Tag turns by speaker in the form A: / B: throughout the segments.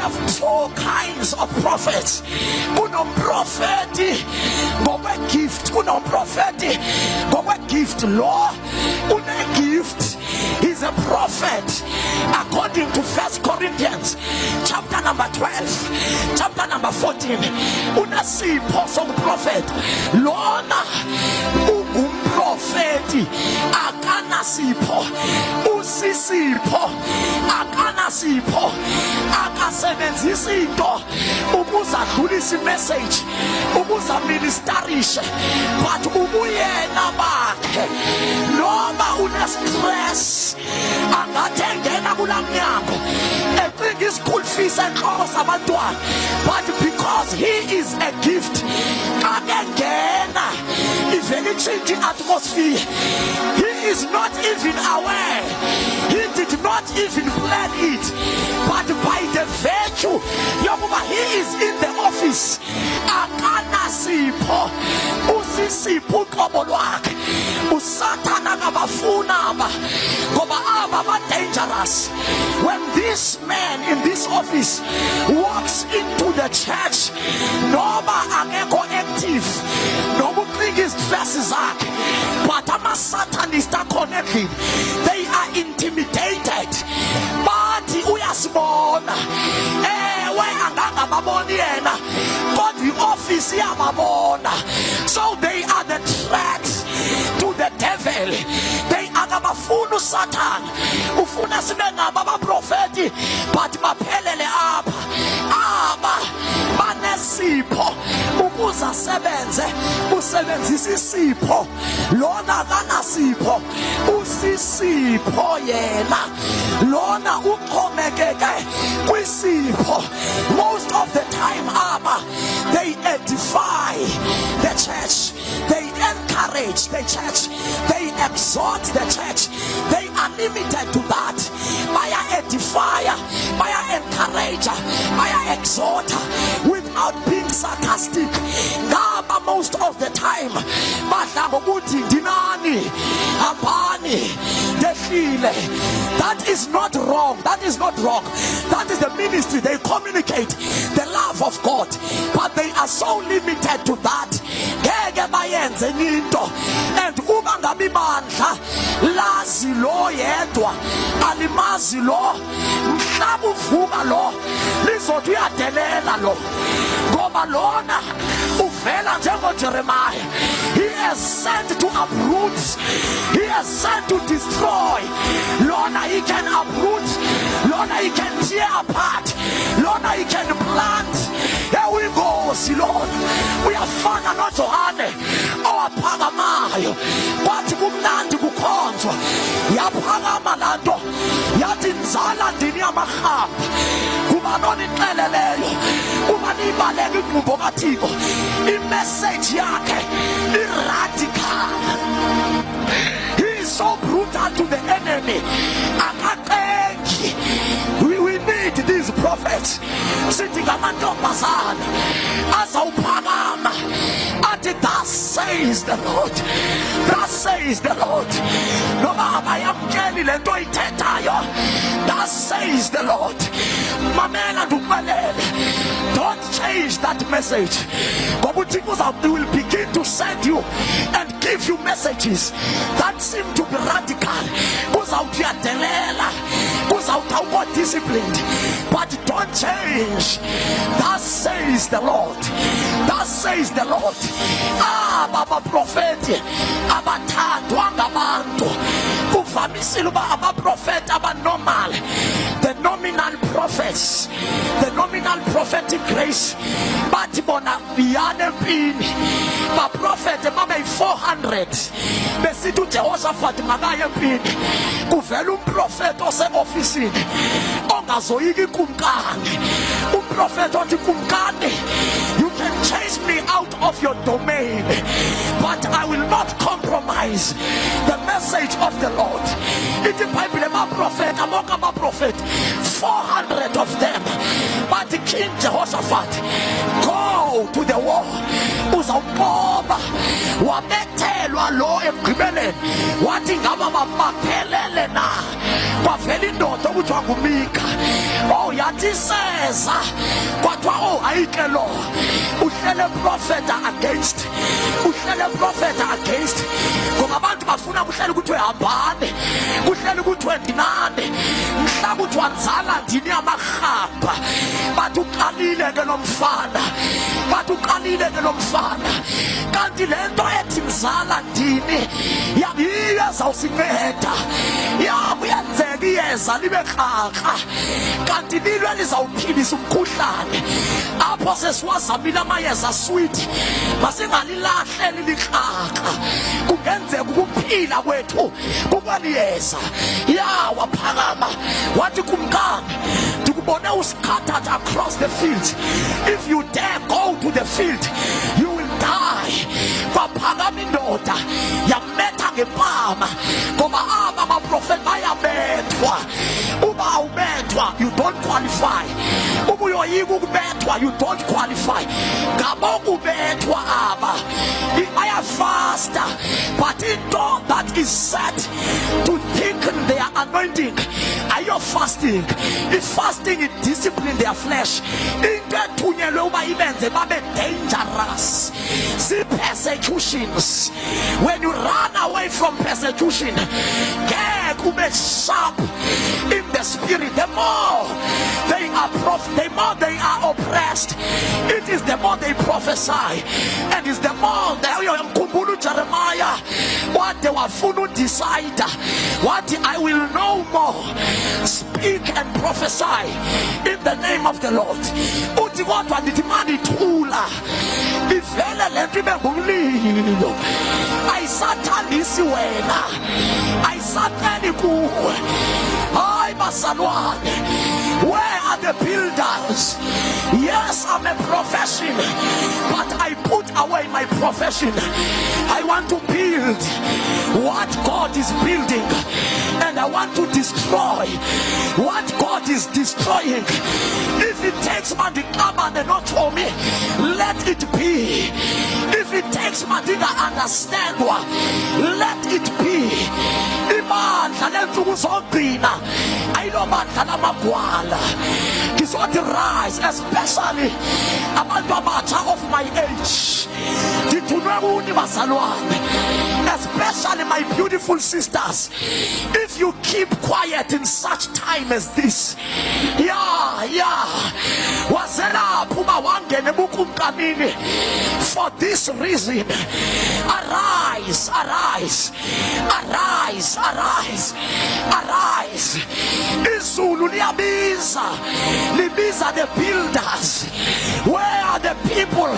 A: have two kinds of prophets. Unomprofeti ngokwe gift, unomprofeti ngokwe gift. Lo une gift, he's a prophet according to 1 Corinthians chapter number 12, chapter number 14. Unasipho sokuprophet. Lona ungumprofeti akanasipho, usisipho akanasipho, akasebenzisa into ukuze adlulise message, ukuze ministerishe, but ubuyena bakhe noma une stress angathengena kulamnyango ecinga ischool fees enhloko sabantwana, but because he is a gift akengena ivele change atmosphere. He is not even aware, he did not even plan it, but by the virtue yokuba he is in the office akanasipho, usisipho uqobo lwakhe. Usathana kabafuna aba ngoba aba ba dangerous. When this man in this office walks into the church noma akekho active noma uqinga izivesi zakhe, but ama-Satanists are connected, they are intimidated. Bathi uyasibona, ewe angangababoni yena kodwa i-office iyababona. So they are the threat to the devil. They are abafuna uSatan, ufuna sibe ngaba abaprofeti but baphelele apha. Aba banesipho ukuze asebenze, usebenzisa isipho. Lona kanasipho, usisipho yena. Lona uxhomekeke kwisipho. Most of the time aba they edify the church, they encourage the church, they exhort the church. They are limited to that. Maya edifier, maya encourager, maya exhorter, without being sarcastic. Ngaba most of the time badla ngokuthi dinani hambani dehlile. That is not wrong, that is not wrong. That is the ministry. They communicate the love of God, but they are so limited to that. Ngeke bayenze into. And uma ngabe ibandla lazi lo yedwa alimazi lo, mhlaba uvuka lo lizothi uyadelela lo, ngoba lona uvela njengoJeremiah. He has sent to uproot, he has sent to destroy. Lona he can uproot, Lona he can tear apart, Lona he can plant. Here we go, Lord. We are fana noJohane owaphakamayo, kwathi kumnandi kukhonzwa, yaphakama lanto yathi nzala ndini yamahamba. Kuba nonixeleleyo, kuba nibaleka inkqubo kaThixo, imessage yakhe iradical. He is so brutal to the enemy. We need these prophets. Sithi ngamantombazana azawuphakama athi thus says the Lord, thus says the Lord. Noma abayamkeli lento oyithethayo, thus says the Lord. Mamela ndukubalele, don't change that message. Ngoba uThixo will begin to send you and give you messages that seem to be radical. Uzawuthi uyadelela, uzawuthi awukho disciplined, but don't change. Thus says the Lord, thus says the Lord. Aba profeti abathandwa ngabantu, uvamisile uba abaprofeti abanormal, the nominal prophets, the nominal prophetic grace, bathi bona biyane empini. Baprofeti babe 400 besithi uJehoshaphat makaye empini, kuvela umprofeti ose-ofisini ongazoyika ikumkani. Umprofeti othi kumkani, you can chase me out of your domain, but I will not compromise the message of the Lord. Ithi iBhayibhile abaprofeti, among abaprofeti 400 of them, but King Jehoshaphat, go to the war. Uzawuqoba, wabethelwa lo emgqibeleni, wathi ngaba baphelele na, bavele kwakhona indoda okuthiwa nguMika. Oh, yathi seza kwathiwa oh ayike lo uhlele profeta against, uhlele profeta against, ngoba abantu bafuna kuhlele ukuthi uhambane, kuhlele ukuthi wendinane, mhlawumbe uthi wanzala ndini yamahamba. Bathi uqalile ke lo mfana, bathi uqalile ke lo mfana, kanti le nto ethi mzala ndini yiyo ezawusinceda. Kuyenzeka iyeza libe krakra, kanti lilo lizawuphilisa umkhuhlane. Apho sesiwazamile amayeza sweet, masingalilahleli likrakra. Kungenzeka ukuphila kwethu kukwaliyeza. Waphakama wathi kumkani, ndikubone usikhathatha across the field. If you dare go to the field, you will die. Kwaphakama indoda yametha ngempama, ngoba aba abaprofeti bayabethwa. Uba awubethwa you don't qualify. Uba uyoyika ukubethwa you don't qualify. Ngabo kubethwa aba bayafasta, but into that is set to thicken their anointing are your fasting. If fasting is discipline their flesh, into ethunyelwe uba ibenze babe dangerous. See persecutions, when you run away from persecution, get ube sharp in the spirit. The more they are oppressed, it is the more they prophesy, and it's the more they Jeremiah what they were full decide what I will no more speak and prophesy in the name of the Lord. Uthi kodwa ndithi manithula ivele lento ibe ngumlilo. Ayisathandisi wena, ayisateni kuwe. Hayi bazalwane, where are the builders? Yes, I'm a profession, but I put away my profession. I want to build what God is building, and I want to destroy what God is destroying. If it takes Mandikaba and not for me, let it be. If it takes Mandika understand what, let it be. Imandla lensuku zogcina ayilomandla namagwala. It's what rise, especially abantu abatsha of my age. Especially my beautiful sisters, if you keep quiet in such time as this, for this reason, arise, arise, arise, arise, arise. Izulu liyabiza, libiza the builders. Where are the people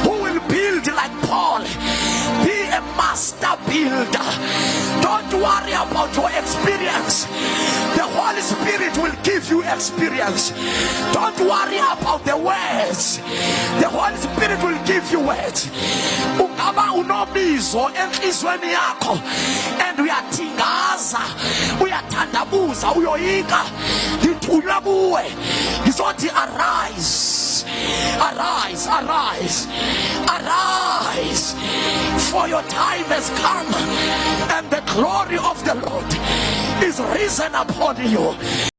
A: who will build like Paul? Be a master builder. Don't worry about your experience. The Holy Spirit will give you experience. Don't worry about the words. The Holy Spirit will give you words. Ungaba unobizo enhlizweni yakho and uyathingaza, uyathandabuza, uyoyika, ngithunywa kuwe. Ngizothi arise, arise, arise, arise, for your time has come and the glory of the Lord is risen upon you.